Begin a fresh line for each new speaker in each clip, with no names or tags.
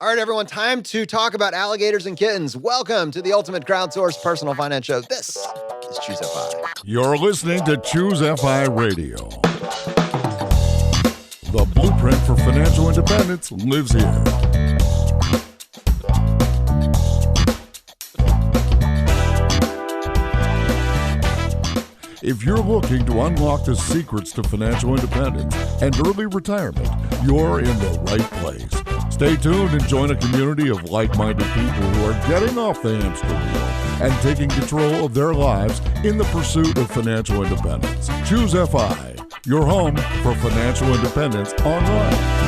All right, everyone, time to talk about alligators and kittens. Welcome to the ultimate crowdsourced personal finance show. This is Choose FI.
You're listening to Choose FI Radio. The blueprint for financial independence lives here. If you're looking to unlock the secrets to financial independence and early retirement, you're in the right place. Stay tuned and join a community of like-minded people who are getting off the hamster wheel and taking control of their lives in the pursuit of financial independence. Choose FI, your home for financial independence online.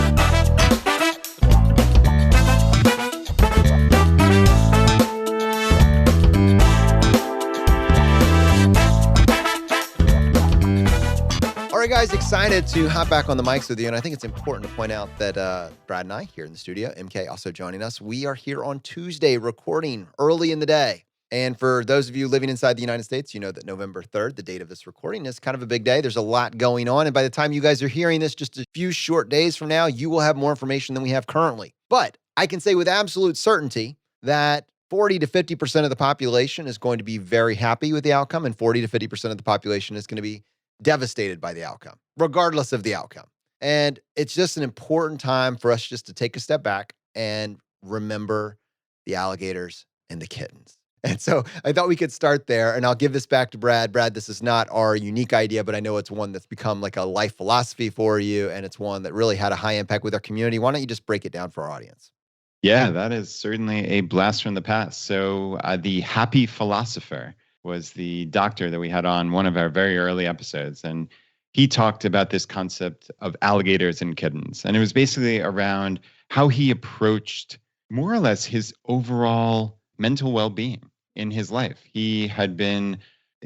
All right, guys, excited to hop back on the mics with you. And I think it's important to point out that Brad and I here in the studio, MK also joining us, we are here on Tuesday recording early in the day. And for those of you living inside the United States, you know that November 3rd, the date of this recording, is kind of a big day. There's a lot going on. And by the time you guys are hearing this, just a few short days from now, you will have more information than we have currently. But I can say with absolute certainty that 40 to 50% of the population is going to be very happy with the outcome, and 40 to 50% of the population is going to be devastated by the outcome, regardless of the outcome. And it's just an important time for us just to take a step back and remember the alligators and the kittens. And so I thought we could start there, and I'll give this back to Brad. Brad, this is not our unique idea, but I know it's one that's become like a life philosophy for you, and it's one that really had a high impact with our community. Why don't you just break it down for our audience?
Yeah, that is certainly a blast from the past. So the happy philosopher was the doctor that we had on one of our very early episodes. And he talked about this concept of alligators and kittens. And it was basically around how he approached more or less his overall mental well-being in his life. He had been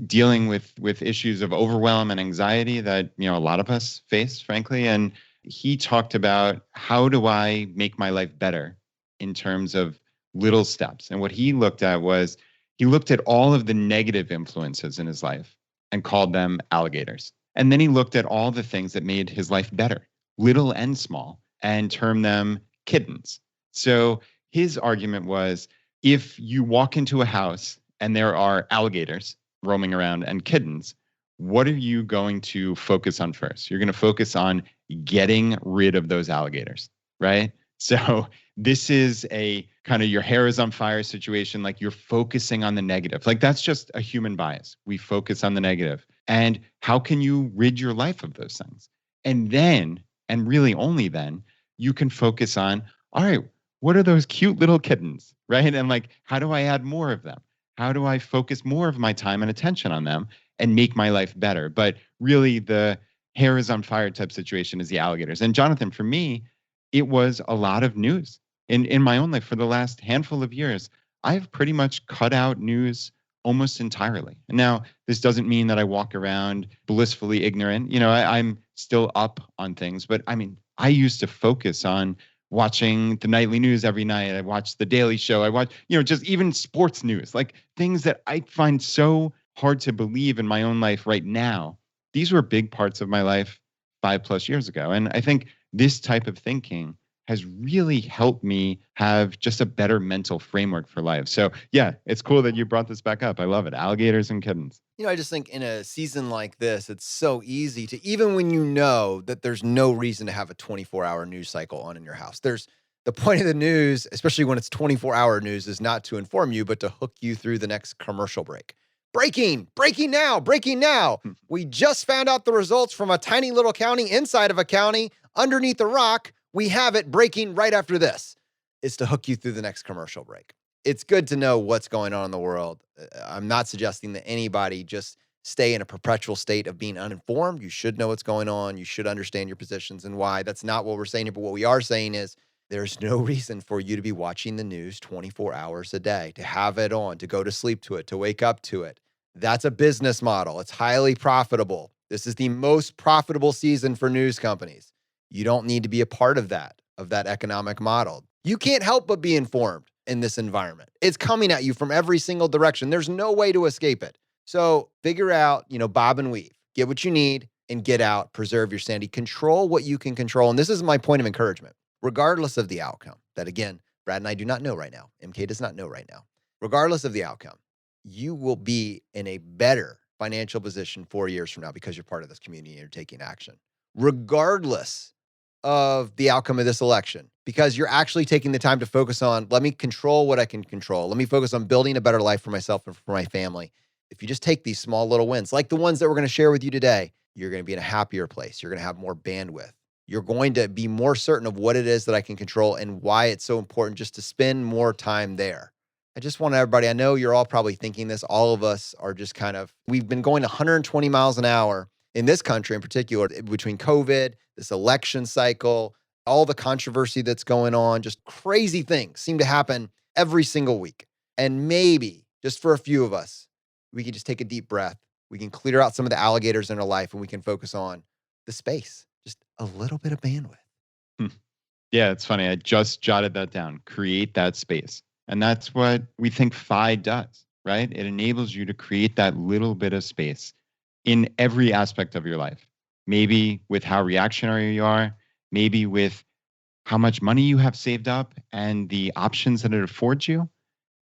dealing with issues of overwhelm and anxiety that, a lot of us face, frankly. And he talked about, how do I make my life better in terms of little steps? And what he looked at was, he looked at all of the negative influences in his life and called them alligators. And then he looked at all the things that made his life better, little and small, and termed them kittens. So his argument was, if you walk into a house and there are alligators roaming around and kittens, what are you going to focus on first? You're going to focus on getting rid of those alligators, right? So this is a kind of your hair is on fire situation, like you're focusing on the negative. Like that's just a human bias. We focus on the negative. And how can you rid your life of those things? And then, and really only then, you can focus on, all right, what are those cute little kittens, right? And like, how do I add more of them? How do I focus more of my time and attention on them and make my life better? But really the hair is on fire type situation is the alligators. And Jonathan, for me, it was a lot of news. In my own life for the last handful of years, I've pretty much cut out news almost entirely. And now, this doesn't mean that I walk around blissfully ignorant. I'm still up on things. But I mean, I used to focus on watching the nightly news every night. I watched The Daily Show. I watched, just even sports news, like things that I find so hard to believe in my own life right now. These were big parts of my life 5+ years ago. And I think this type of thinking has really helped me have just a better mental framework for life. So yeah, it's cool that you brought this back up. I love it. Alligators and kittens.
I just think in a season like this, it's so easy to, even when you know that there's no reason to have a 24-hour news cycle on in your house. There's the point of the news, especially when it's 24-hour news, is not to inform you, but to hook you through the next commercial break. Breaking now. We just found out the results from a tiny little county inside of a county underneath a rock. We have it breaking right after this. It's to hook you through the next commercial break. It's good to know what's going on in the world. I'm not suggesting that anybody just stay in a perpetual state of being uninformed. You should know what's going on. You should understand your positions and why. That's not what we're saying here. But what we are saying is there's no reason for you to be watching the news 24 hours a day, to have it on, to go to sleep to it, to wake up to it. That's a business model. It's highly profitable. This is the most profitable season for news companies. You don't need to be a part of that economic model. You can't help but be informed in this environment. It's coming at you from every single direction. There's no way to escape it. So figure out, bob and weave. Get what you need and get out. Preserve your sanity. Control what you can control. And this is my point of encouragement. Regardless of the outcome, that again, Brad and I do not know right now. MK does not know right now. Regardless of the outcome, you will be in a better financial position 4 years from now because you're part of this community and you're taking action. Regardless of the outcome of this election, because you're actually taking the time to focus on, let me control what I can control. Let me focus on building a better life for myself and for my family. If you just take these small little wins, like the ones that we're going to share with you today, you're going to be in a happier place. You're going to have more bandwidth. You're going to be more certain of what it is that I can control and why it's so important just to spend more time there. I just want everybody, I know you're all probably thinking this. All of us are just we've been going 120 miles an hour in this country in particular, between COVID, this election cycle, all the controversy that's going on, just crazy things seem to happen every single week. And maybe just for a few of us, we can just take a deep breath. We can clear out some of the alligators in our life and we can focus on the space, just a little bit of bandwidth.
Yeah, it's funny. I just jotted that down. Create that space. And that's what we think FI does, right? It enables you to create that little bit of space in every aspect of your life. Maybe with how reactionary you are, maybe with how much money you have saved up and the options that it affords you.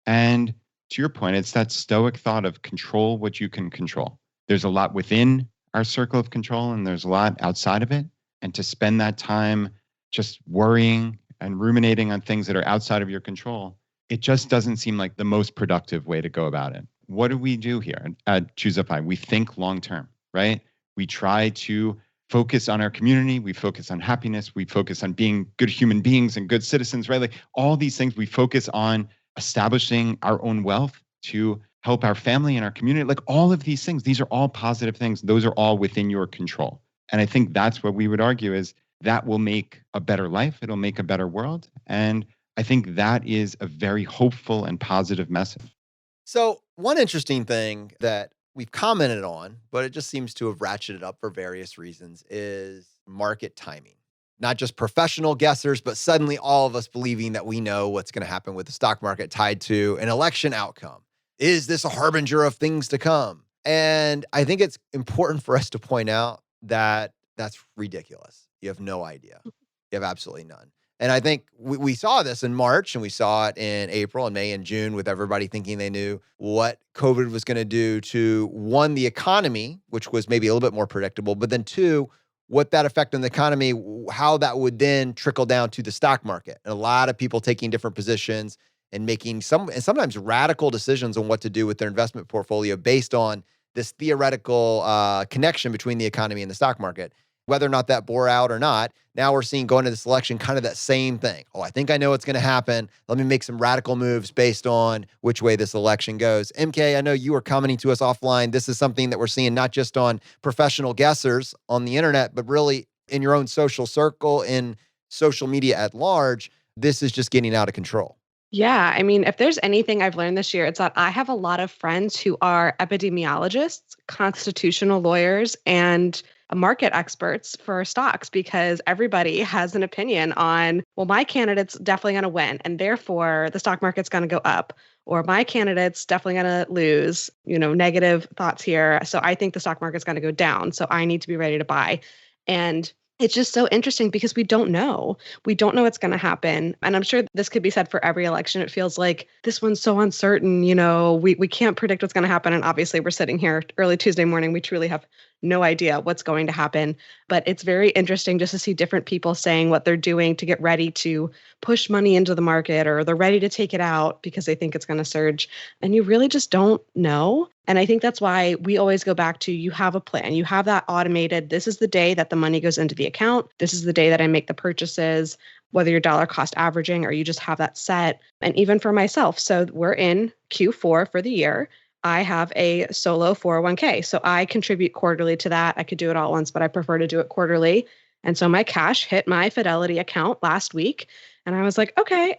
And to your point, it's that stoic thought of control what you can control. There's a lot within our circle of control and there's a lot outside of it. And to spend that time just worrying and ruminating on things that are outside of your control, it just doesn't seem like the most productive way to go about it. What do we do here at Choose FI? We think long-term, right? We try to focus on our community. We focus on happiness. We focus on being good human beings and good citizens, right? Like all these things, we focus on establishing our own wealth to help our family and our community. Like all of these things, these are all positive things. Those are all within your control. And I think that's what we would argue is that will make a better life. It'll make a better world. And I think that is a very hopeful and positive message.
So one interesting thing that we've commented on, but it just seems to have ratcheted up for various reasons, is market timing. Not just professional guessers, but suddenly all of us believing that we know what's going to happen with the stock market tied to an election outcome. Is this a harbinger of things to come? And I think it's important for us to point out that that's ridiculous. You have no idea. You have absolutely none. And I think we saw this in March and we saw it in April and May and June with everybody thinking they knew what COVID was going to do to, one, the economy, which was maybe a little bit more predictable, but then two, what that effect on the economy, how that would then trickle down to the stock market. And a lot of people taking different positions and making sometimes radical decisions on what to do with their investment portfolio based on this theoretical connection between the economy and the stock market. Whether or not that bore out or not, now we're seeing going into this election kind of that same thing. Oh, I think I know what's going to happen. Let me make some radical moves based on which way this election goes. MK, I know you were commenting to us offline. This is something that we're seeing not just on professional guessers on the internet, but really in your own social circle, in social media at large. This is just getting out of control.
Yeah, I mean, if there's anything I've learned this year, it's that I have a lot of friends who are epidemiologists, constitutional lawyers, and market experts for stocks because everybody has an opinion on, well, my candidate's definitely going to win and therefore the stock market's going to go up, or my candidate's definitely going to lose, negative thoughts here. So I think the stock market's going to go down. So I need to be ready to buy. And it's just so interesting because we don't know. We don't know what's going to happen. And I'm sure this could be said for every election. It feels like this one's so uncertain, we can't predict what's going to happen. And obviously we're sitting here early Tuesday morning. We truly have no idea what's going to happen. But it's very interesting just to see different people saying what they're doing to get ready to push money into the market, or they're ready to take it out because they think it's going to surge. And you really just don't know. And I think that's why we always go back to, you have a plan, you have that automated. This is the day that the money goes into the account. This is the day that I make the purchases, whether you're dollar cost averaging or you just have that set. And even for myself, so we're in Q4 for the year. I have a solo 401k. So I contribute quarterly to that. I could do it all at once, but I prefer to do it quarterly. And so my cash hit my Fidelity account last week. And I was like, okay,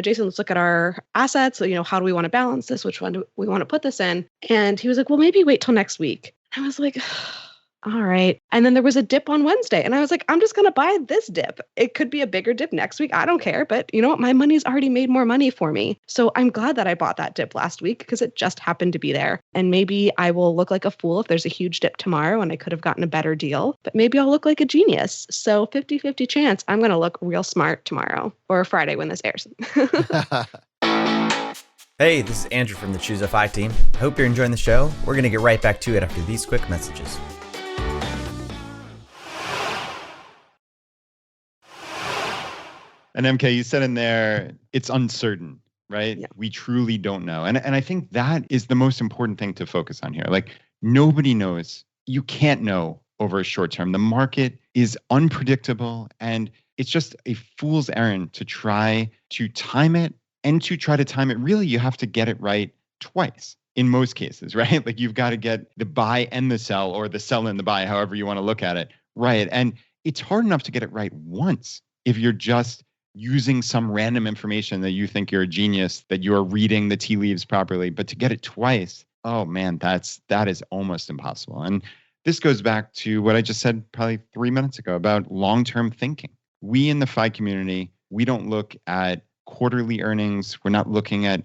Jason, let's look at our assets. So, how do we want to balance this? Which one do we want to put this in? And he was like, well, maybe wait till next week. I was like, All right. And then there was a dip on Wednesday. And I was like, I'm just going to buy this dip. It could be a bigger dip next week. I don't care. But you know what? My money's already made more money for me. So I'm glad that I bought that dip last week because it just happened to be there. And maybe I will look like a fool if there's a huge dip tomorrow and I could have gotten a better deal. But maybe I'll look like a genius. So 50-50 chance I'm going to look real smart tomorrow or Friday when this airs.
Hey, this is Andrew from the Choose FI team. Hope you're enjoying the show. We're going to get right back to it after these quick messages.
And MK, you said in there, it's uncertain, right?
Yeah.
We truly don't know. And I think that is the most important thing to focus on here. Like, nobody knows. You can't know over a short term. The market is unpredictable, and it's just a fool's errand to try to time it. And to try to time it, really, you have to get it right twice in most cases, right? Like, you've got to get the buy and the sell, or the sell and the buy, however you want to look at it, right? And it's hard enough to get it right once if you're just using some random information that you think you're a genius, that you're reading the tea leaves properly. But to get it twice, oh man, that is almost impossible. And this goes back to what I just said probably 3 minutes ago about long-term thinking. We in the FI community, we don't look at quarterly earnings. We're not looking at,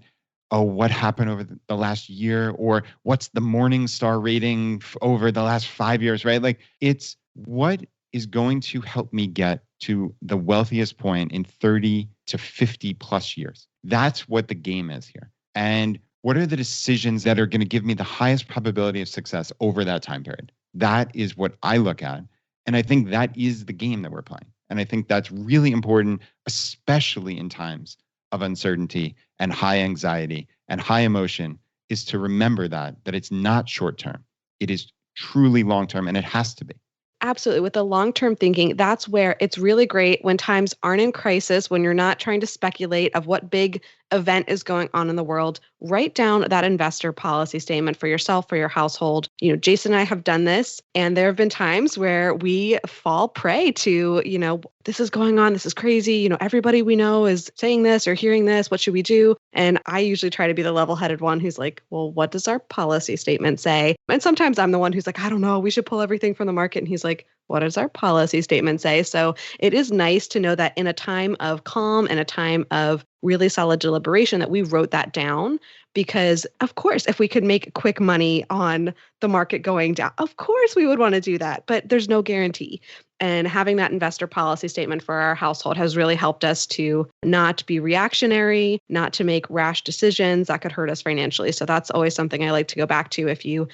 what happened over the last year, or what's the Morningstar rating over the last 5 years, right? Like, it's what is going to help me get to the wealthiest point in 30 to 50 plus years. That's what the game is here. And what are the decisions that are going to give me the highest probability of success over that time period? That is what I look at. And I think that is the game that we're playing. And I think that's really important, especially in times of uncertainty and high anxiety and high emotion, is to remember that it's not short term. It is truly long term, and it has to be.
Absolutely. With the long-term thinking, that's where it's really great when times aren't in crisis, when you're not trying to speculate of what big event is going on in the world. Write down that investor policy statement for yourself, for your household. Jason and I have done this, and there have been times where we fall prey to, this is going on, this is crazy. Everybody we know is saying this or hearing this. What should we do? And I usually try to be the level-headed one who's like, well, what does our policy statement say? And sometimes I'm the one who's like, I don't know, we should pull everything from the market. And he's like, what does our policy statement say? So it is nice to know that in a time of calm and a time of really solid deliberation that we wrote that down, because of course, if we could make quick money on the market going down, of course we would want to do that, but there's no guarantee. And having that investor policy statement for our household has really helped us to not be reactionary, not to make rash decisions that could hurt us financially. So that's always something I like to go back to. If you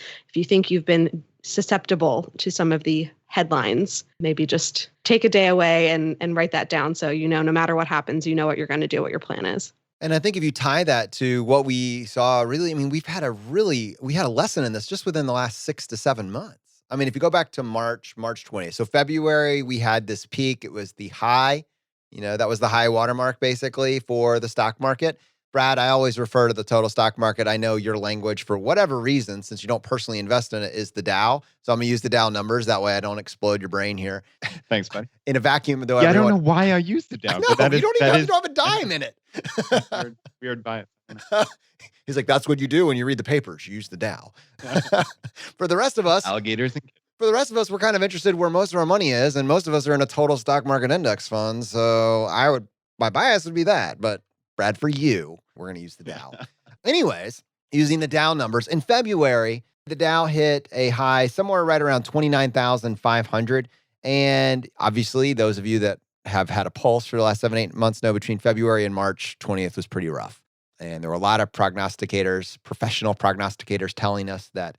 think you've been susceptible to some of the headlines, maybe just take a day away and write that down. So, no matter what happens, you know what you're going to do, what your plan is.
And I think if you tie that to what we saw, really, we had a lesson in this just within the last 6 to 7 months. If you go back to March 20th, so February, we had this peak. It was the high, that was the high watermark basically for the stock market. Brad, I always refer to the total stock market. I know your language, for whatever reason, since you don't personally invest in it, is the Dow. So I'm going to use the Dow numbers. That way I don't explode your brain here.
Thanks, buddy.
In a vacuum, though.
Yeah, I don't know why I use the Dow.
No, you don't have a dime in it.
Weird bias.
He's like, that's what you do when you read the papers. You use the Dow. For the rest of us,
alligators.
For the rest of us, we're kind of interested where most of our money is, and most of us are in a total stock market index fund. So my bias would be that, but Brad, for you, we're going to use the Dow. Anyways, using the Dow numbers, in February, the Dow hit a high somewhere right around 29,500. And obviously, those of you that have had a pulse for the last 7-8 months know between February and March 20th was pretty rough. And there were a lot of prognosticators, professional prognosticators telling us that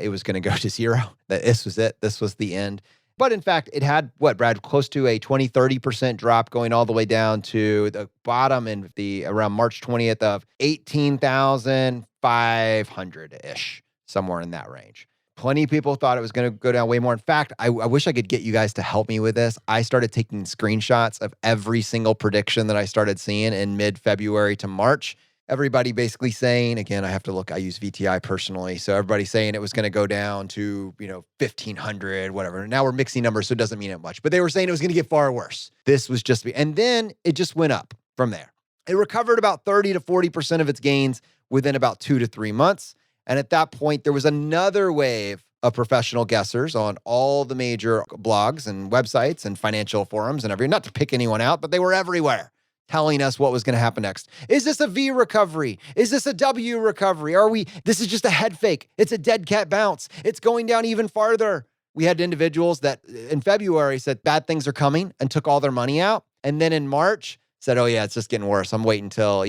it was going to go to zero, that this was it, this was the end. But in fact, it had, Brad, close to a 20-30% drop, going all the way down to the bottom in around March 20th of 18,500-ish, somewhere in that range. Plenty of people thought it was going to go down way more. In fact, I wish I could get you guys to help me with this. I started taking screenshots of every single prediction that I started seeing in mid-February to March. Everybody basically saying, again, I use VTI personally. So everybody saying it was going to go down to, 1,500, whatever. Now we're mixing numbers, so it doesn't mean it much. But they were saying it was going to get far worse. This was and then it just went up from there. It recovered about 30 to 40% of its gains within about 2 to 3 months. And at that point, there was another wave of professional guessers on all the major blogs and websites and financial forums and everything, not to pick anyone out, but they were everywhere telling us what was going to happen next. Is this a V recovery? Is this a W recovery? This is just a head fake. It's a dead cat bounce. It's going down even farther. We had individuals that in February said bad things are coming and took all their money out. And then in March said, oh yeah, it's just getting worse. I'm waiting until,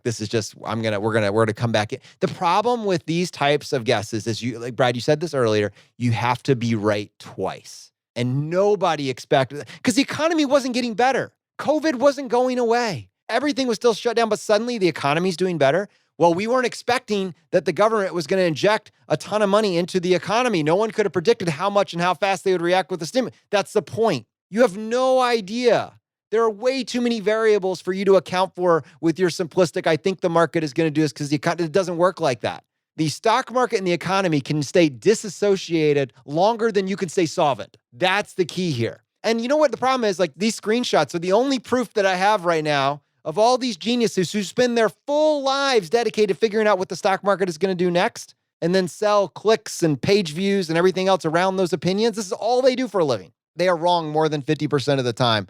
this is just, we're going to come back in. The problem with these types of guesses is like Brad, you said this earlier, you have to be right twice. And nobody expected that because the economy wasn't getting better. COVID wasn't going away. Everything was still shut down, but suddenly the economy's doing better. Well, we weren't expecting that the government was going to inject a ton of money into the economy. No one could have predicted how much and how fast they would react with the stimulus. That's the point. You have no idea. There are way too many variables for you to account for with your simplistic, I think the market is going to do this, because it doesn't work like that. The stock market and the economy can stay disassociated longer than you can stay solvent. That's the key here. And you know what the problem is? Like, these screenshots are the only proof that I have right now of all these geniuses who spend their full lives dedicated to figuring out what the stock market is going to do next and then sell clicks and page views and everything else around those opinions. This is all they do for a living. They are wrong more than 50% of the time.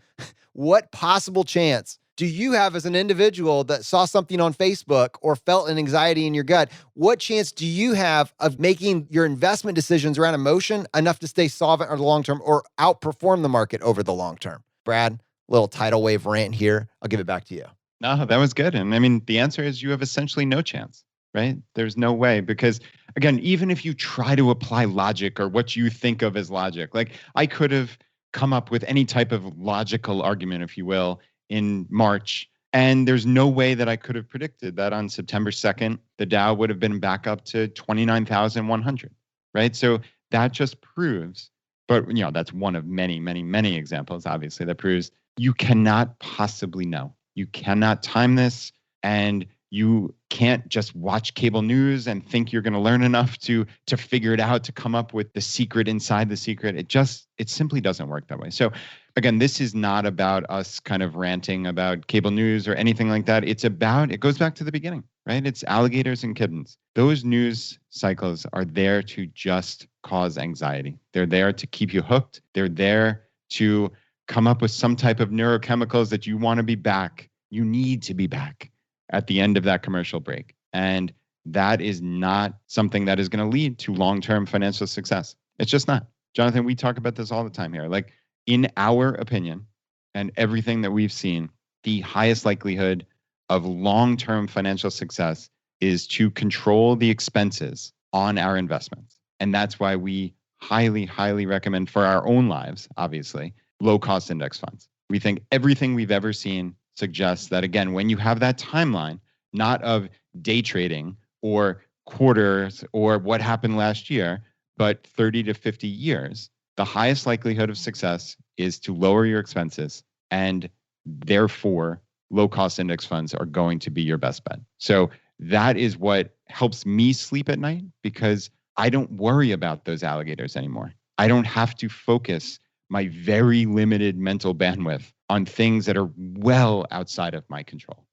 What possible chance do you have as an individual that saw something on Facebook or felt an anxiety in your gut? What chance do you have of making your investment decisions around emotion enough to stay solvent over the long term or outperform the market over the long term? Brad, little tidal wave rant here. I'll give it back to you.
No, that was good. And I mean, the answer is you have essentially no chance, right? There's no way, because again, even if you try to apply logic or what you think of as logic, like I could have come up with any type of logical argument, if you will, in March. And there's no way that I could have predicted that on September 2nd, the Dow would have been back up to 29,100, right? So that just proves, but that's one of many, many, many examples, obviously, that proves you cannot possibly know. You cannot time this, and you can't just watch cable news and think you're going to learn enough to figure it out, to come up with the secret inside the secret. It simply doesn't work that way. So again, this is not about us kind of ranting about cable news or anything like that. It goes back to the beginning, right? It's alligators and kittens. Those news cycles are there to just cause anxiety. They're there to keep you hooked. They're there to come up with some type of neurochemicals that you want to be back. You need to be back at the end of that commercial break. And that is not something that is going to lead to long-term financial success. It's just not. Jonathan, we talk about this all the time here. Like, in our opinion, and everything that we've seen, the highest likelihood of long-term financial success is to control the expenses on our investments. And that's why we highly, highly recommend, for our own lives, obviously, low-cost index funds. We think everything we've ever seen suggests that, again, when you have that timeline, not of day trading or quarters or what happened last year, but 30 to 50 years, the highest likelihood of success is to lower your expenses, and therefore low-cost index funds are going to be your best bet. So that is what helps me sleep at night, because I don't worry about those alligators anymore. I don't have to focus my very limited mental bandwidth on things that are well outside of my control.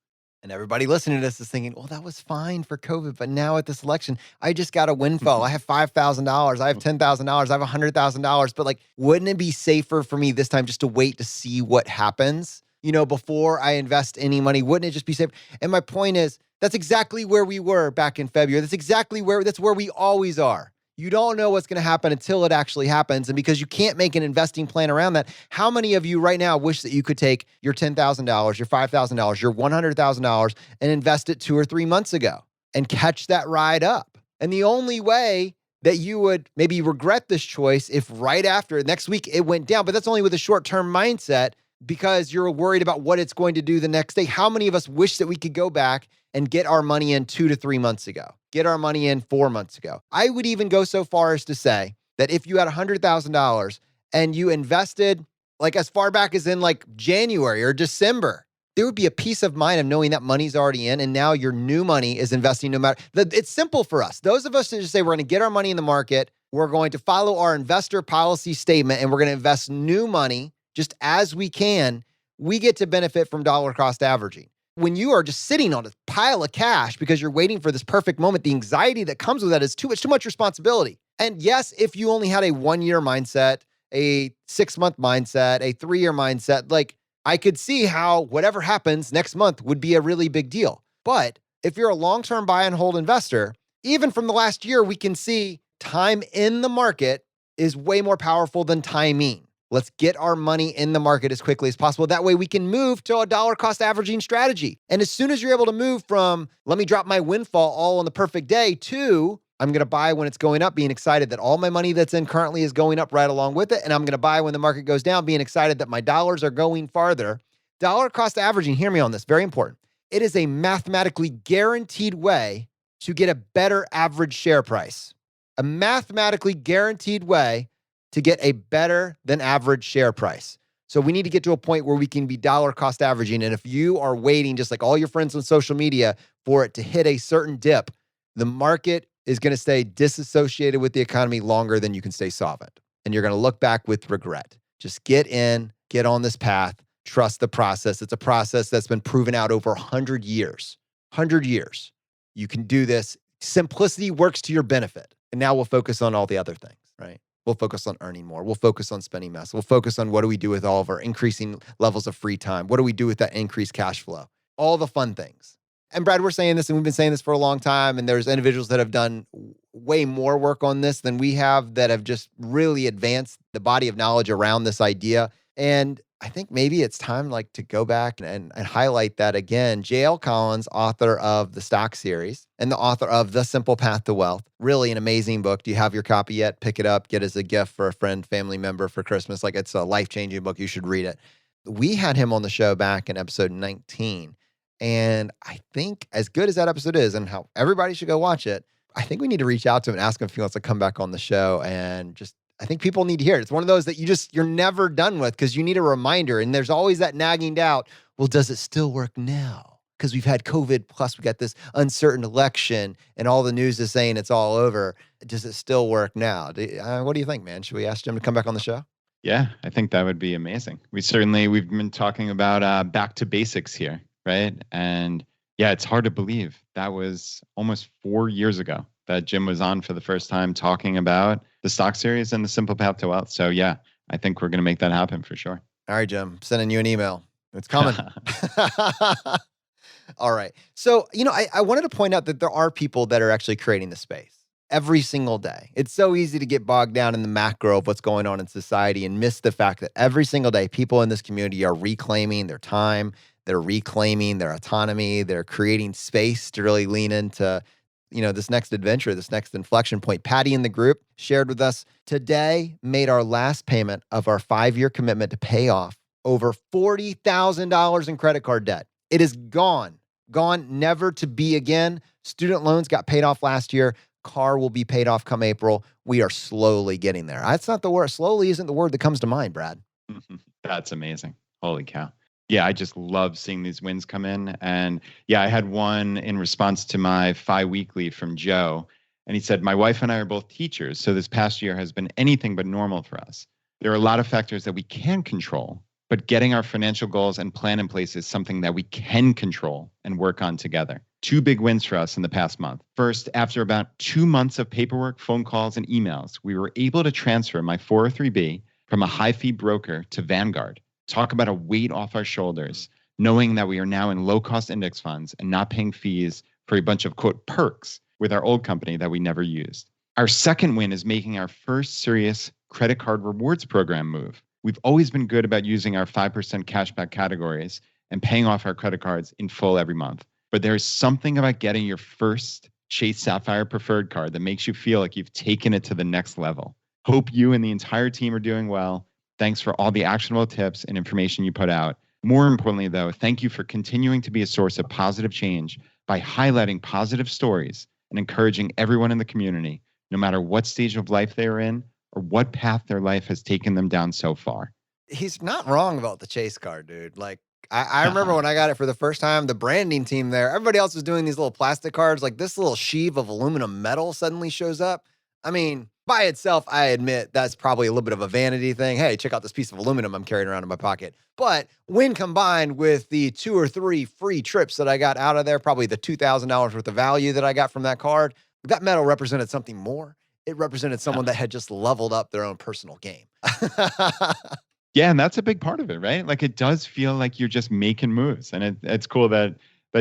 And everybody listening to this is thinking, well, that was fine for COVID, but now at this election, I just got a windfall. I have $5,000. I have $10,000. I have $100,000. But like, wouldn't it be safer for me this time just to wait to see what happens, before I invest any money? Wouldn't it just be safe? And my point is, that's exactly where we were back in February. That's where we always are. You don't know what's going to happen until it actually happens. And because you can't make an investing plan around that, how many of you right now wish that you could take your $10,000, your $5,000, your $100,000 and invest it 2 or 3 months ago and catch that ride up? And the only way that you would maybe regret this choice if right after next week it went down, but that's only with a short-term mindset because you're worried about what it's going to do the next day. How many of us wish that we could go back and get our money in 2 to 3 months ago? Get our money in 4 months ago. I would even go so far as to say that if you had $100,000 and you invested like as far back as in like January or December, there would be a peace of mind of knowing that money's already in, and now your new money is investing no matter. It's simple for us. Those of us that just say we're going to get our money in the market, we're going to follow our investor policy statement, and we're going to invest new money just as we can, we get to benefit from dollar cost averaging. When you are just sitting on a pile of cash because you're waiting for this perfect moment, the anxiety that comes with that is too much responsibility. And yes, if you only had a 1-year mindset, a 6-month mindset, a 3-year mindset, like I could see how whatever happens next month would be a really big deal. But if you're a long-term buy and hold investor, even from the last year, we can see time in the market is way more powerful than timing. Let's get our money in the market as quickly as possible. That way we can move to a dollar cost averaging strategy. And as soon as you're able to move from, let me drop my windfall all on the perfect day, to I'm going to buy when it's going up, being excited that all my money that's in currently is going up right along with it. And I'm going to buy when the market goes down, being excited that my dollars are going farther. Dollar cost averaging, hear me on this, very important. It is a mathematically guaranteed way to get a better average share price. A mathematically guaranteed way to get a better than average share price. So we need to get to a point where we can be dollar cost averaging. And if you are waiting, just like all your friends on social media, for it to hit a certain dip, the market is going to stay disassociated with the economy longer than you can stay solvent. And you're going to look back with regret. Just get in, get on this path, trust the process. It's a process that's been proven out over 100 years. 100 years. You can do this. Simplicity works to your benefit. And now we'll focus on all the other things, right? We'll focus on earning more. We'll focus on spending less. We'll focus on what do we do with all of our increasing levels of free time? What do we do with that increased cash flow? All the fun things. And Brad, we're saying this and we've been saying this for a long time. And there's individuals that have done way more work on this than we have that have just really advanced the body of knowledge around this idea. And I think maybe it's time like to go back and highlight that again. J.L. Collins, author of the Stock Series and the author of The Simple Path to Wealth. Really an amazing book. Do you have your copy yet? Pick it up, get it as a gift for a friend, family member for Christmas. Like it's a life-changing book. You should read it. We had him on the show back in episode 19. And I think as good as that episode is and how everybody should go watch it, I think we need to reach out to him and ask him if he wants to come back on the show and just I think people need to hear it. It's one of those that you're never done with because you need a reminder. And there's always that nagging doubt. Well, does it still work now? Because we've had COVID, plus we got this uncertain election and all the news is saying it's all over. Does it still work now? What do you think, man? Should we ask Jim to come back on the show?
Yeah, I think that would be amazing. We've been talking about back to basics here, right? And yeah, it's hard to believe that was almost 4 years ago that Jim was on for the first time talking about the Stock Series and the Simple Path to Wealth. So yeah, I think we're going to make that happen for sure.
All right, Jim, sending you an email. It's coming. All right. So, I wanted to point out that there are people that are actually creating the space every single day. It's so easy to get bogged down in the macro of what's going on in society and miss the fact that every single day, people in this community are reclaiming their time. They're reclaiming their autonomy. They're creating space to really lean into this next adventure, this next inflection point. Patty in the group shared with us today, made our last payment of our 5-year commitment to pay off over $40,000 in credit card debt. It is gone, never to be again. Student loans got paid off last year. Car will be paid off come April. We are slowly getting there. That's not the word. Slowly isn't the word that comes to mind, Brad.
That's amazing. Holy cow. Yeah, I just love seeing these wins come in. And yeah, I had one in response to my FI Weekly from Joe. And he said, my wife and I are both teachers, so this past year has been anything but normal for us. There are a lot of factors that we can control, but getting our financial goals and plan in place is something that we can control and work on together. 2 big wins for us in the past month. First, after about 2 months of paperwork, phone calls, and emails, we were able to transfer my 403B from a high-fee broker to Vanguard. Talk about a weight off our shoulders, knowing that we are now in low-cost index funds and not paying fees for a bunch of, quote, perks with our old company that we never used. Our second win is making our first serious credit card rewards program move. We've always been good about using our 5% cashback categories and paying off our credit cards in full every month. But there's something about getting your first Chase Sapphire Preferred card that makes you feel like you've taken it to the next level. Hope you and the entire team are doing well. Thanks for all the actionable tips and information you put out. More importantly, though, thank you for continuing to be a source of positive change by highlighting positive stories and encouraging everyone in the community, no matter what stage of life they are in or what path their life has taken them down so far.
He's not wrong about the Chase card, dude. Like, I remember when I got it for the first time, the branding team there, everybody else was doing these little plastic cards. Like this little sheave of aluminum metal suddenly shows up. I mean, by itself, I admit that's probably a little bit of a vanity thing. Hey, check out this piece of aluminum I'm carrying around in my pocket. But when combined with the 2 or 3 free trips that I got out of there, probably the $2,000 worth of value that I got from that card, that metal represented something more. it represented someone that had just leveled up their own personal game.
Yeah, and that's a big part of it, right? Like it does feel like you're just making moves, and it's cool that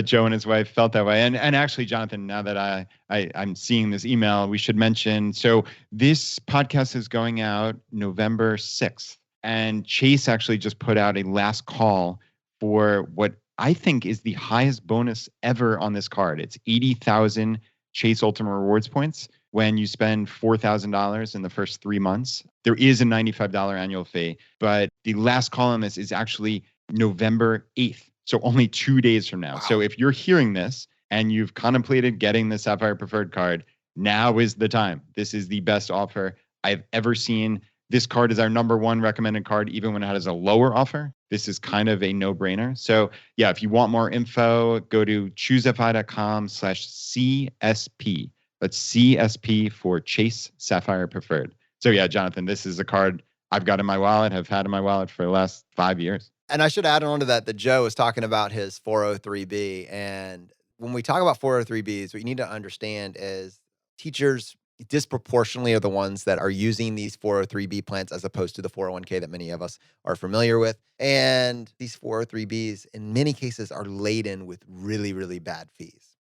Joe and his wife felt that way. And actually, Jonathan, now that I'm seeing this email, we should mention. So this podcast is going out November 6th, and Chase actually just put out a last call for what I think is the highest bonus ever on this card. It's 80,000 Chase Ultimate Rewards points when you spend $4,000 in the first 3 months. There is a $95 annual fee, but the last call on this is actually November 8th. So only 2 days from now. Wow. So if you're hearing this and you've contemplated getting the Sapphire Preferred card, now is the time. This is the best offer I've ever seen. This card is our number one recommended card, even when it has a lower offer. This is kind of a no-brainer. So yeah, if you want more info, go to choosefi.com/CSP. That's CSP for Chase Sapphire Preferred. So yeah, Jonathan, this is a card I've got in my wallet, have had in my wallet for the last 5 years.
And I should add on to that Joe was talking about his 403B. And when we talk about 403Bs, what you need to understand is teachers disproportionately are the ones that are using these 403B plans as opposed to the 401k that many of us are familiar with. And these 403Bs in many cases are laden with really, really bad fees.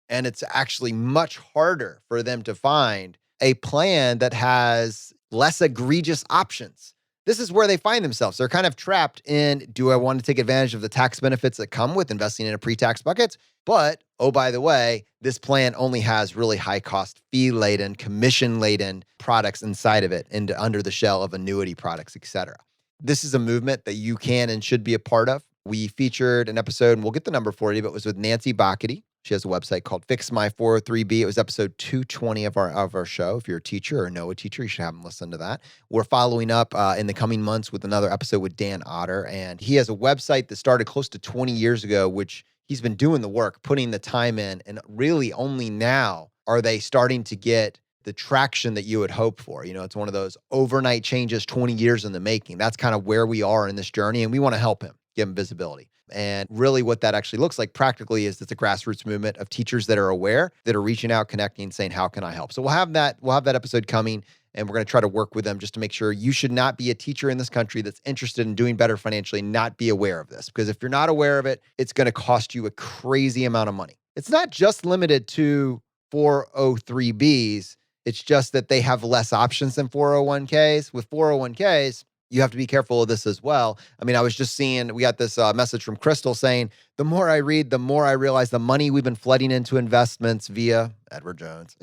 And it's actually much harder for them to find a plan that has less egregious options. This is where they find themselves. They're kind of trapped in, do I want to take advantage of the tax benefits that come with investing in a pre-tax bucket? But, oh, by the way, this plan only has really high cost, fee-laden, commission-laden products inside of it and under the shell of annuity products, et cetera. This is a movement that you can and should be a part of. We featured an episode, and we'll get the number for you, but it was with Nancy Bockety. She has a website called Fix My 403B. It was episode 220 of our show. If you're a teacher or know a teacher, you should have them listen to that. We're following up in the coming months with another episode with Dan Otter. And he has a website that started close to 20 years ago, which he's been doing the work, putting the time in. And really only now are they starting to get the traction that you would hope for. You know, it's one of those overnight changes, 20 years in the making. That's kind of where we are in this journey. And we want to help him, give him visibility. And really what that actually looks like practically is it's a grassroots movement of teachers that are aware, that are reaching out, connecting, saying, how can I help? So we'll have that episode coming, and we're going to try to work with them just to make sure you should not be a teacher in this country that's interested in doing better financially, not be aware of this. Because if you're not aware of it, it's going to cost you a crazy amount of money. It's not just limited to 403Bs. It's just that they have less options than 401ks. With 401ks, you have to be careful of this as well. I mean, I was just seeing, we got this message from Crystal saying, the more I read, the more I realize the money we've been flooding into investments via Edward Jones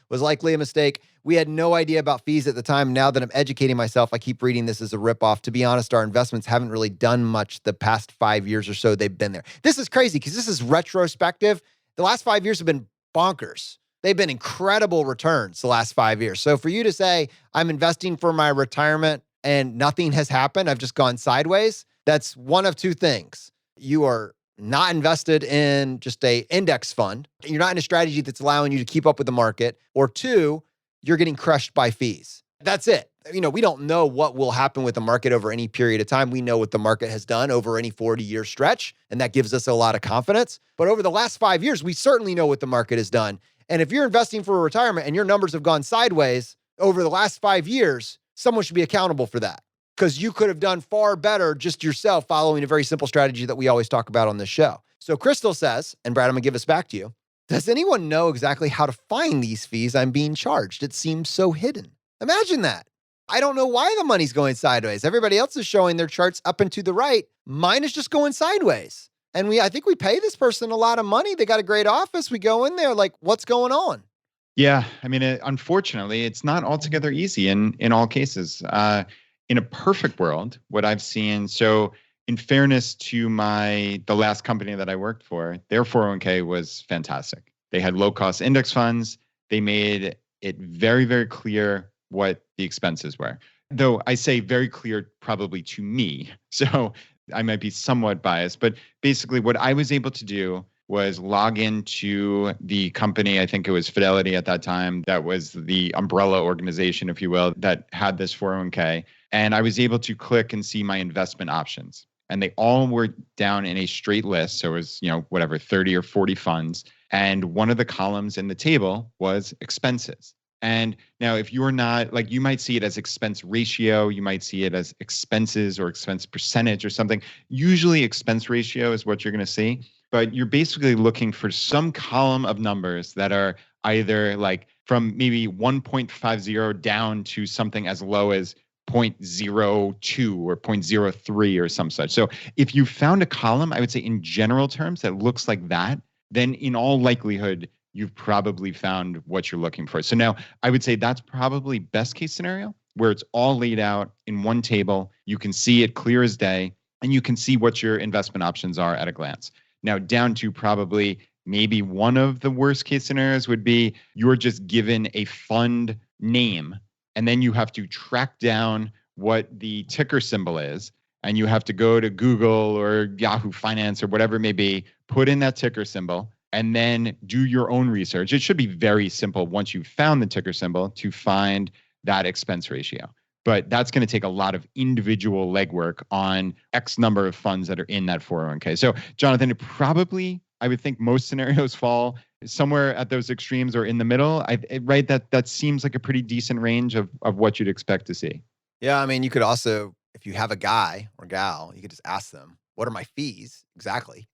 was likely a mistake. We had no idea about fees at the time. Now that I'm educating myself, I keep reading this as a ripoff. To be honest, our investments haven't really done much the past 5 years or so they've been there. This is crazy because this is retrospective. The last 5 years have been bonkers. They've been incredible returns the last 5 years. So for you to say, I'm investing for my retirement and nothing has happened, I've just gone sideways, that's one of two things. You are not invested in just a index fund. You're not in a strategy that's allowing you to keep up with the market. Or two, you're getting crushed by fees. That's it. You know, we don't know what will happen with the market over any period of time. We know what the market has done over any 40-year stretch, and that gives us a lot of confidence. But over the last 5 years, we certainly know what the market has done. And if you're investing for a retirement and your numbers have gone sideways over the last 5 years, someone should be accountable for that, because you could have done far better just yourself following a very simple strategy that we always talk about on this show. So Crystal says, and Brad, I'm going to give this back to you. Does anyone know exactly how to find these fees I'm being charged? It seems so hidden. Imagine that. I don't know why the money's going sideways. Everybody else is showing their charts up and to the right. Mine is just going sideways. And I think we pay this person a lot of money. They got a great office. We go in there like, what's going on?
Yeah, I mean, unfortunately, it's not altogether easy in all cases. In a perfect world, what I've seen, so in fairness to the last company that I worked for, their 401k was fantastic. They had low-cost index funds. They made it very, very clear what the expenses were. Though I say very clear probably to me, so I might be somewhat biased. But basically what I was able to do was log into the company, I think it was Fidelity at that time, that was the umbrella organization, if you will, that had this 401k. And I was able to click and see my investment options. And they all were down in a straight list. So it was, 30 or 40 funds. And one of the columns in the table was expenses. And now if you're not like, you might see it as expense ratio, you might see it as expenses or expense percentage or something. Usually expense ratio is what you're going to see, but you're basically looking for some column of numbers that are either like from maybe 1.50 down to something as low as 0.02 or 0.03 or some such. So if you found a column, I would say in general terms that looks like that, then in all likelihood, you've probably found what you're looking for. So now I would say that's probably best case scenario, where it's all laid out in one table. You can see it clear as day, and you can see what your investment options are at a glance. Now down to probably maybe one of the worst case scenarios would be you're just given a fund name, and then you have to track down what the ticker symbol is, and you have to go to Google or Yahoo Finance or whatever it may be, put in that ticker symbol, and then do your own research. It should be very simple once you've found the ticker symbol to find that expense ratio. But that's going to take a lot of individual legwork on X number of funds that are in that 401k. So, Jonathan, it probably, I would think most scenarios fall somewhere at those extremes or in the middle. Right? That seems like a pretty decent range of what you'd expect to see.
Yeah, I mean, you could also, if you have a guy or gal, you could just ask them, what are my fees exactly?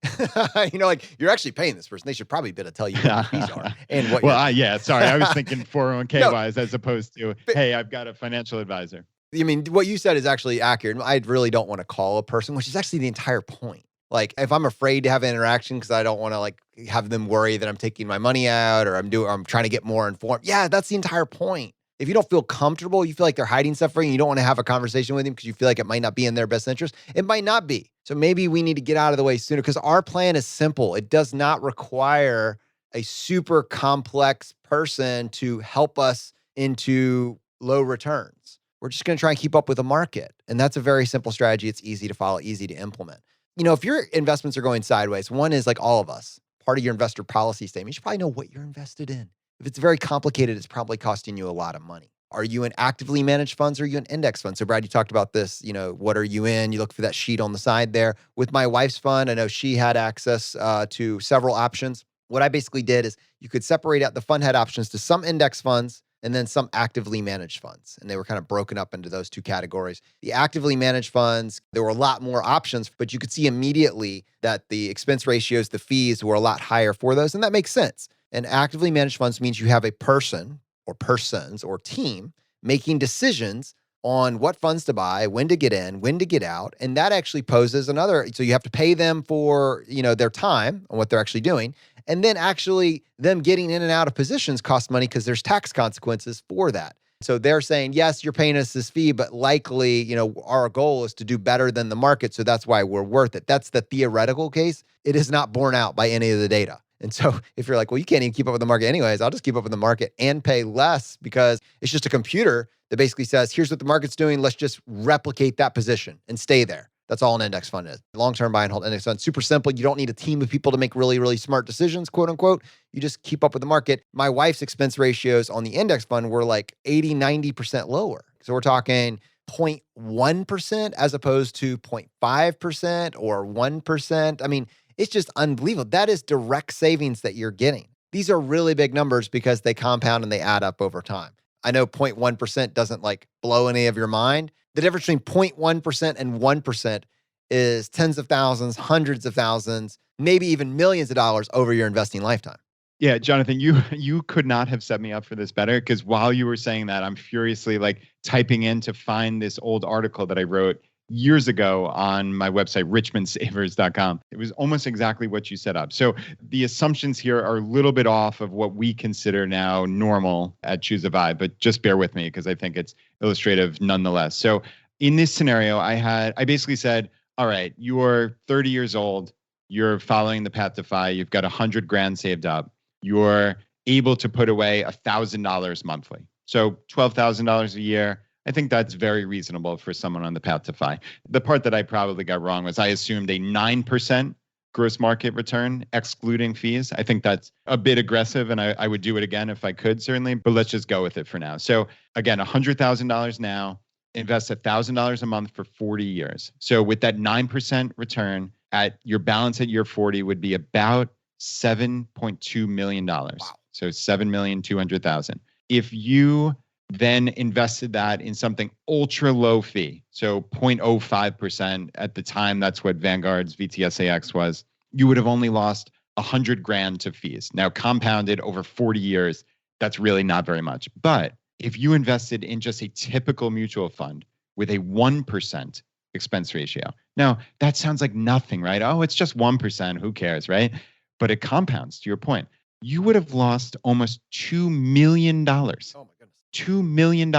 Like you're actually paying this person. They should probably be able to tell you what your fees are and what.
Sorry, I was thinking 401k wise as opposed to, hey, I've got a financial advisor.
I mean, what you said is actually accurate. I really don't want to call a person, which is actually the entire point. Like if I'm afraid to have an interaction because I don't want to like have them worry that I'm taking my money out or I'm trying to get more informed. Yeah, that's the entire point. If you don't feel comfortable, you feel like they're hiding stuff from you, you don't want to have a conversation with them because you feel like it might not be in their best interest. It might not be. So maybe we need to get out of the way sooner because our plan is simple. It does not require a super complex person to help us into low returns. We're just going to try and keep up with the market. And that's a very simple strategy. It's easy to follow, easy to implement. If your investments are going sideways, one is like all of us, part of your investor policy statement, you should probably know what you're invested in. If it's very complicated, it's probably costing you a lot of money. Are you in actively managed funds or are you in index funds? So Brad, you talked about this, what are you in? You look for that sheet on the side there. With my wife's fund, I know she had access to several options. What I basically did is you could separate out the fund had options to some index funds and then some actively managed funds. And they were kind of broken up into those two categories. The actively managed funds, there were a lot more options, but you could see immediately that the expense ratios, the fees were a lot higher for those. And that makes sense. And actively managed funds means you have a person or persons or team making decisions on what funds to buy, when to get in, when to get out. And that actually poses another, so you have to pay them for, their time and what they're actually doing. And then actually them getting in and out of positions cost money because there's tax consequences for that. So they're saying, yes, you're paying us this fee, but likely, our goal is to do better than the market. So that's why we're worth it. That's the theoretical case. It is not borne out by any of the data. And so if you're like, well, you can't even keep up with the market anyways, I'll just keep up with the market and pay less because it's just a computer that basically says, here's what the market's doing. Let's just replicate that position and stay there. That's all an index fund is. Long-term buy and hold index fund. Super simple. You don't need a team of people to make really, really smart decisions, quote unquote. You just keep up with the market. My wife's expense ratios on the index fund were like 80, 90% lower. So we're talking 0.1% as opposed to 0.5% or 1%. I mean, it's just unbelievable. That is direct savings that you're getting. These are really big numbers because they compound and they add up over time. I know 0.1% doesn't like blow any of your mind. The difference between 0.1% and 1% is tens of thousands, hundreds of thousands, maybe even millions of dollars over your investing lifetime.
Yeah, Jonathan, you could not have set me up for this better because while you were saying that, I'm furiously like typing in to find this old article that I wrote years ago on my website, richmondsavers.com. It was almost exactly what you set up. So the assumptions here are a little bit off of what we consider now normal at Choose a Vibe, but just bear with me because I think it's illustrative nonetheless. So in this scenario, I basically said, all right, you're 30 years old, you're following the path to FI, you've got $100,000 saved up, you're able to put away $1,000 monthly. So $12,000 a year. I think that's very reasonable for someone on the path to FI. The part that I probably got wrong was I assumed a 9% gross market return, excluding fees. I think that's a bit aggressive, and I would do it again if I could, certainly, but let's just go with it for now. So again, $100,000 now, invest $1,000 a month for 40 years. So with that 9% return, at your balance at year 40 would be about $7.2 million. Wow. So $7,200,000. if you then invested that in something ultra low fee, so 0.05% at the time, that's what Vanguard's VTSAX was, you would have only lost 100 grand to fees. Now, compounded over 40 years, that's really not very much. But if you invested in just a typical mutual fund with a 1% expense ratio, now that sounds like nothing, right? Oh, it's just 1%, who cares, right? But it compounds, to your point. You would have lost almost $2 million.
Oh my goodness.
$2 million.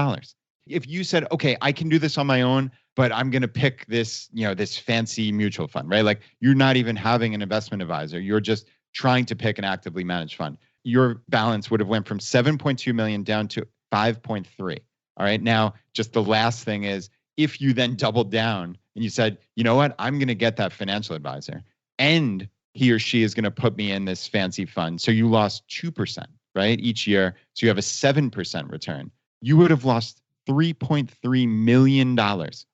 If you said, okay, I can do this on my own, but I'm going to pick this, this fancy mutual fund, right? Like you're not even having an investment advisor. You're just trying to pick an actively managed fund. Your balance would have went from 7.2 million down to 5.3. All right. Now, just the last thing is if you then doubled down and you said, you know what, I'm going to get that financial advisor and he or she is going to put me in this fancy fund. So you lost 2%, right? Each year. So you have a 7% return. You would have lost $3.3 million.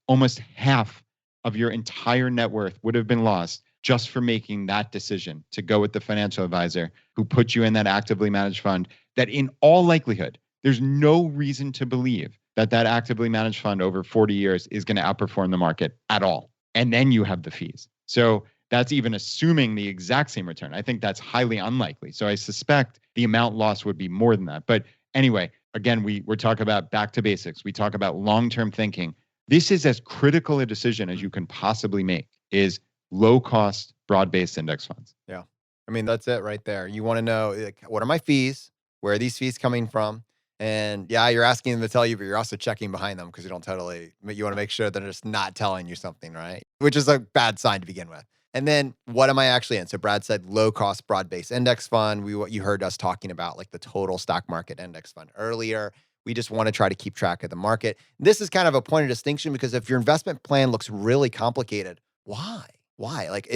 Almost half of your entire net worth would have been lost just for making that decision to go with the financial advisor who put you in that actively managed fund that in all likelihood, there's no reason to believe that that actively managed fund over 40 years is going to outperform the market at all. And then you have the fees. So that's even assuming the exact same return. I think that's highly unlikely. So I suspect the amount lost would be more than that. But anyway, again, we're talking about back to basics. We talk about long-term thinking. This is as critical a decision as you can possibly make is low-cost, broad-based index funds.
Yeah. I mean, that's it right there. You want to know, like, what are my fees? Where are these fees coming from? And yeah, you're asking them to tell you, but you're also checking behind them because you want to make sure they're just not telling you something, right? Which is a bad sign to begin with. And then what am I actually in? So Brad said low cost, broad-based index fund. What you heard us talking about, like the total stock market index fund earlier. We just want to try to keep track of the market. This is kind of a point of distinction because if your investment plan looks really complicated, why? Like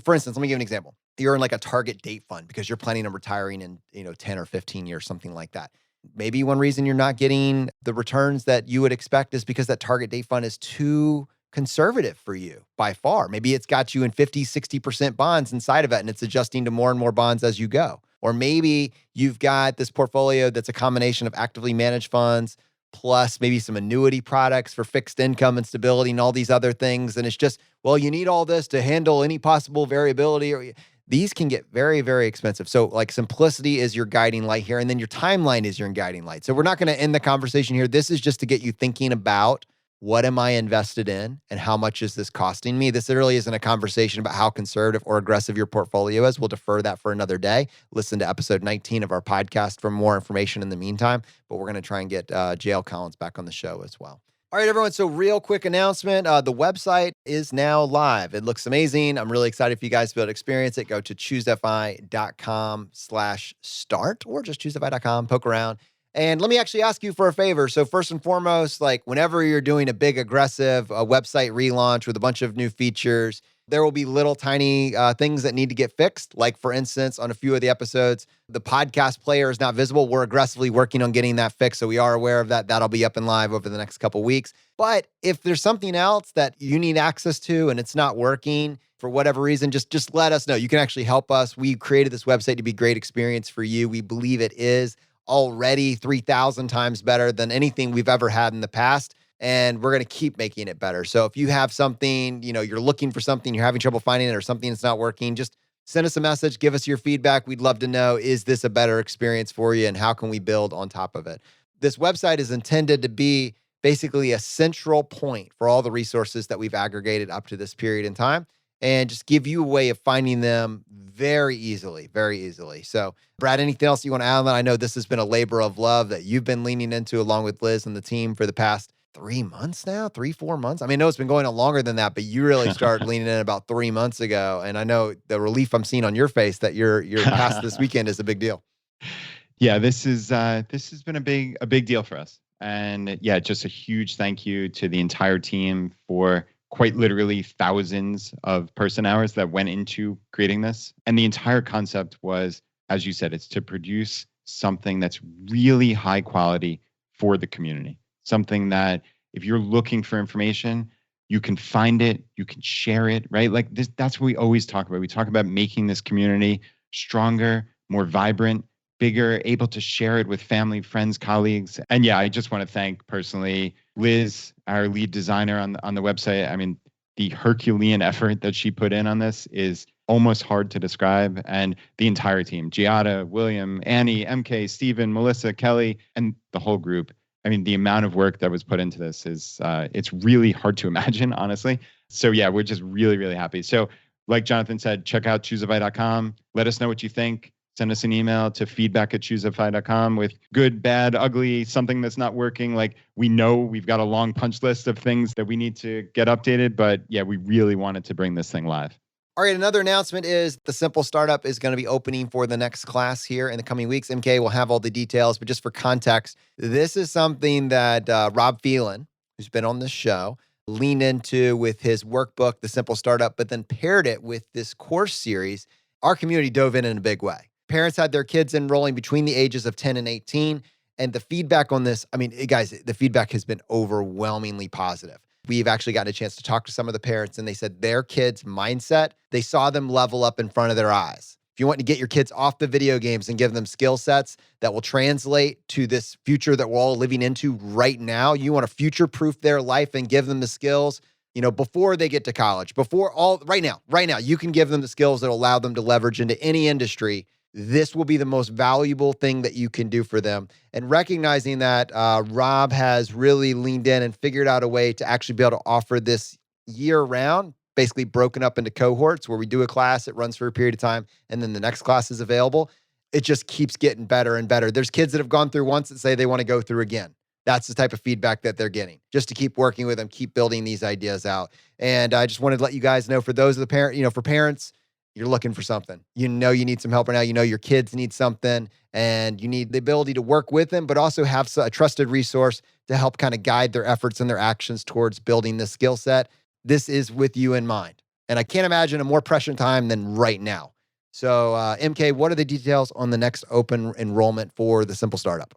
for instance, let me give an example. You're in like a target date fund because you're planning on retiring in, 10 or 15 years, something like that. Maybe one reason you're not getting the returns that you would expect is because that target date fund is too conservative for you by far. Maybe it's got you in 50, 60% bonds inside of it and it's adjusting to more and more bonds as you go. Or maybe you've got this portfolio that's a combination of actively managed funds plus maybe some annuity products for fixed income and stability and all these other things. And it's just, well, you need all this to handle any possible variability. These can get very, very expensive. So like simplicity is your guiding light here. And then your timeline is your guiding light. So we're not going to end the conversation here. This is just to get you thinking about what am I invested in and how much is this costing me? This really isn't a conversation about how conservative or aggressive your portfolio is. We'll defer that for another day. Listen to episode 19 of our podcast for more information in the meantime. But we're going to try and get JL Collins back on the show as well. All right, everyone. So real quick announcement. The website is now live. It looks amazing. I'm really excited for you guys to be able to experience it. Go to choosefi.com/start or just choosefi.com, poke around. And let me actually ask you for a favor. So first and foremost, like whenever you're doing a big aggressive website relaunch with a bunch of new features, there will be little tiny things that need to get fixed. Like for instance, on a few of the episodes, the podcast player is not visible. We're aggressively working on getting that fixed. So we are aware of that. That'll be up and live over the next couple of weeks. But if there's something else that you need access to and it's not working for whatever reason, just let us know. You can actually help us. We created this website to be a great experience for you. We believe it is already 3,000 times better than anything we've ever had in the past. And we're going to keep making it better. So if you have something, you're looking for something, you're having trouble finding it or something that's not working, just send us a message, give us your feedback. We'd love to know, is this a better experience for you and how can we build on top of it? This website is intended to be basically a central point for all the resources that we've aggregated up to this period in time and just give you a way of finding them very easily. So Brad, anything else you want to add on that? I know this has been a labor of love that you've been leaning into along with Liz and the team for the past 4 months. I mean, I know it's been going on longer than that, but you really started leaning in about 3 months ago. And I know the relief I'm seeing on your face that you're past this weekend is a big deal.
Yeah, this has been a big deal for us. And yeah, just a huge thank you to the entire team for quite literally thousands of person hours that went into creating this. And the entire concept was, as you said, it's to produce something that's really high quality for the community. Something that if you're looking for information, you can find it, you can share it, right? Like this, that's what we always talk about. We talk about making this community stronger, more vibrant, bigger, able to share it with family, friends, colleagues. And yeah, I just want to thank personally Liz, our lead designer on the website. I mean, the Herculean effort that she put in on this is almost hard to describe. And the entire team, Giada, William, Annie, MK, Stephen, Melissa, Kelly, and the whole group. I mean, the amount of work that was put into this is, it's really hard to imagine, honestly. So yeah, we're just really, really happy. So like Jonathan said, check out choosify.com. Let us know what you think. Send us an email to feedback@choosify.com with good, bad, ugly, something that's not working. Like, we know we've got a long punch list of things that we need to get updated, but yeah, we really wanted to bring this thing live.
All right, another announcement is the Simple Startup is going to be opening for the next class here in the coming weeks. MK will have all the details, but just for context, this is something that Rob Phelan, who's been on this show, leaned into with his workbook, The Simple Startup, but then paired it with this course series. Our community dove in a big way. Parents had their kids enrolling between the ages of 10 and 18, and the feedback on this, I mean, guys, the feedback has been overwhelmingly positive. We've actually gotten a chance to talk to some of the parents, and they said their kids' mindset, they saw them level up in front of their eyes. If you want to get your kids off the video games and give them skill sets that will translate to this future that we're all living into right now, you want to future-proof their life and give them the skills, you know, before they get to college, right now, you can give them the skills that allow them to leverage into any industry. This will be the most valuable thing that you can do for them. And recognizing that Rob has really leaned in and figured out a way to actually be able to offer this year round, basically broken up into cohorts where we do a class, it runs for a period of time, and then the next class is available. It just keeps getting better and better. There's kids that have gone through once that say they want to go through again. That's the type of feedback that they're getting, just to keep working with them, keep building these ideas out. And I just wanted to let you guys know, for those of the parent, you know, for parents, you're looking for something. You know you need some help right now. You know your kids need something, and you need the ability to work with them, but also have a trusted resource to help kind of guide their efforts and their actions towards building this skill set. This is with you in mind. And I can't imagine a more prescient time than right now. So MK, what are the details on the next open enrollment for the Simple Startup?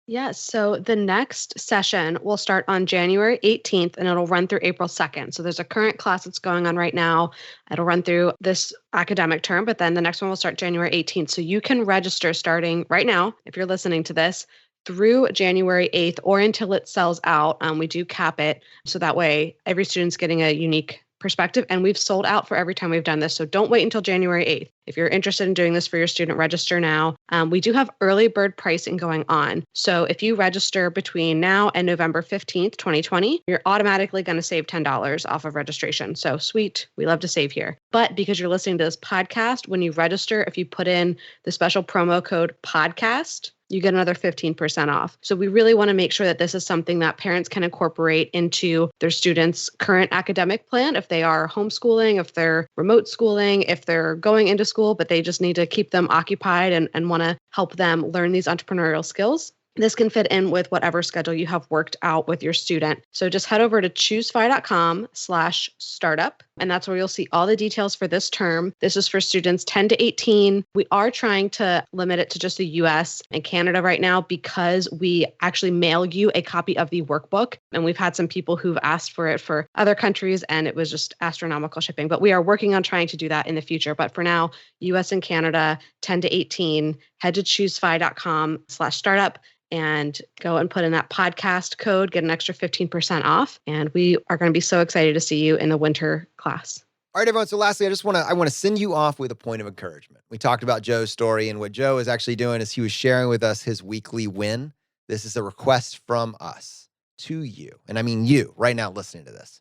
Yes. So the next session will start on January 18th and it'll run through April 2nd. So there's a current class that's going on right now. It'll run through this academic term, but then the next one will start January 18th. So you can register starting right now, if you're listening to this, through January 8th or until it sells out. We do cap it. So that way every student's getting a unique perspective, and we've sold out for every time we've done this. So don't wait until January 8th. If you're interested in doing this for your student, register now. We do have early bird pricing going on. So if you register between now and November 15th, 2020, you're automatically going to save $10 off of registration. So sweet. We love to save here. But because you're listening to this podcast, when you register, if you put in the special promo code podcast, you get another 15% off. So we really want to make sure that this is something that parents can incorporate into their students' current academic plan. If they are homeschooling, if they're remote schooling, if they're going into school, but they just need to keep them occupied and want to help them learn these entrepreneurial skills. This can fit in with whatever schedule you have worked out with your student. So just head over to choosify.com/startup, and that's where you'll see all the details for this term. This is for students 10 to 18. We are trying to limit it to just the US and Canada right now because we actually mail you a copy of the workbook. And we've had some people who've asked for it for other countries, and it was just astronomical shipping. But we are working on trying to do that in the future. But for now, US and Canada, 10 to 18, head to choosify.com/startup. And go and put in that podcast code, get an extra 15% off. And we are going to be so excited to see you in the winter class.
All right, everyone. So lastly, I want to send you off with a point of encouragement. We talked about Joe's story, and what Joe is actually doing is he was sharing with us his weekly win. This is a request from us to you. And I mean you right now listening to this.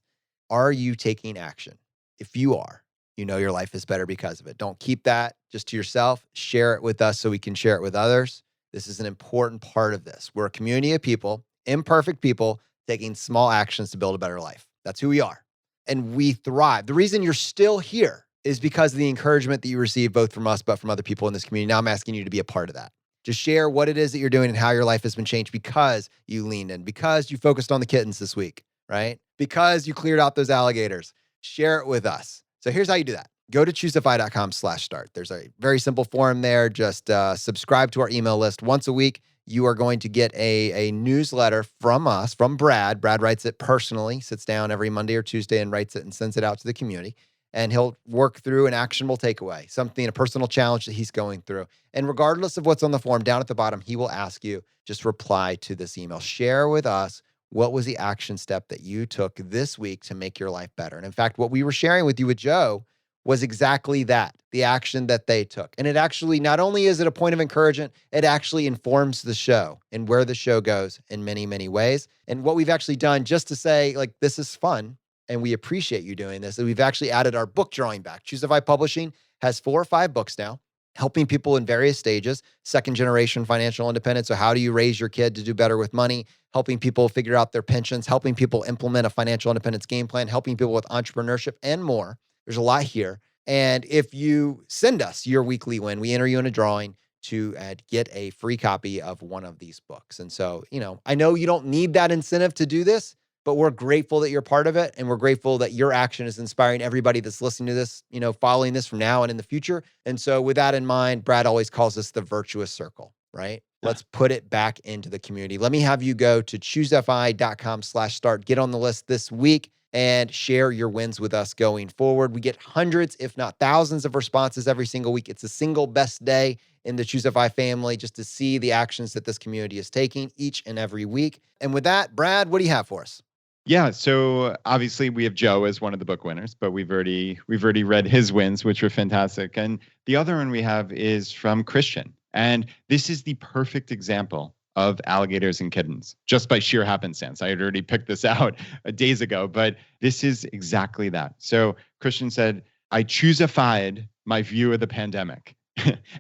Are you taking action? If you are, you know your life is better because of it. Don't keep that just to yourself. Share it with us so we can share it with others. This is an important part of this. We're a community of people, imperfect people, taking small actions to build a better life. That's who we are. And we thrive. The reason you're still here is because of the encouragement that you receive both from us, but from other people in this community. Now I'm asking you to be a part of that. Just share what it is that you're doing and how your life has been changed because you leaned in, because you focused on the kittens this week, right? Because you cleared out those alligators. Share it with us. So here's how you do that. Go to choosify.com/start. There's a very simple form there. Just subscribe to our email list. Once a week, you are going to get a newsletter from us, from Brad. Brad writes it personally, sits down every Monday or Tuesday and writes it and sends it out to the community. and he'll work through an actionable takeaway, something, a personal challenge that he's going through. And regardless of what's on the form, down at the bottom, he will ask you, just reply to this email. Share with us what was the action step that you took this week to make your life better. And in fact, what we were sharing with you with Joe was exactly that, the action that they took. And it actually, not only is it a point of encouragement, it actually informs the show and where the show goes in many, many ways. And what we've actually done, just to say, like, this is fun, and we appreciate you doing this, we've actually added our book drawing back. Choosify Publishing has 4 or 5 books now, helping people in various stages, second-generation financial independence. So how do you raise your kid to do better with money? Helping people figure out their pensions, helping people implement a financial independence game plan, helping people with entrepreneurship, and more. There's a lot here. And if you send us your weekly win, we enter you in a drawing to get a free copy of one of these books. And so, I know you don't need that incentive to do this, but we're grateful that you're part of it. And we're grateful that your action is inspiring everybody that's listening to this, following this from now and in the future. And so with that in mind, Brad always calls this the virtuous circle, right? Let's put it back into the community. Let me have you go to choosefi.com/start, get on the list this week, and share your wins with us going forward. We get hundreds, if not thousands, of responses every single week. It's the single best day in the Choosify family, just to see the actions that this community is taking each and every week. And with that, Brad, what do you have for us?
Yeah, so obviously we have Joe as one of the book winners, but we've already read his wins, which were fantastic. And the other one we have is from Christian. And this is the perfect example of alligators and kittens, just by sheer happenstance. I had already picked this out days ago, but this is exactly that. So Christian said, I choosified my view of the pandemic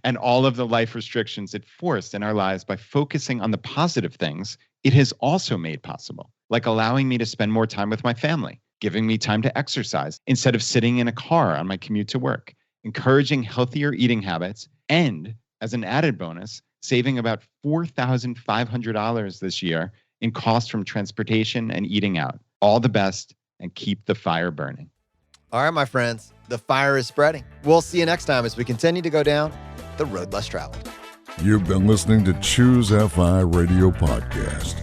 and all of the life restrictions it forced in our lives by focusing on the positive things it has also made possible, like allowing me to spend more time with my family, giving me time to exercise instead of sitting in a car on my commute to work, encouraging healthier eating habits, and as an added bonus, saving about $4,500 this year in costs from transportation and eating out. All the best, and keep the fire burning.
All right, my friends, the fire is spreading. We'll see you next time as we continue to go down the road less traveled.
You've been listening to Choose FI Radio Podcast,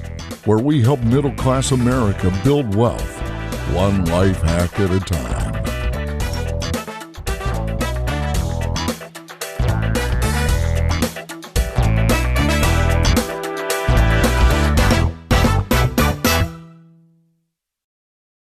where we help middle-class America build wealth, one life hack at a time.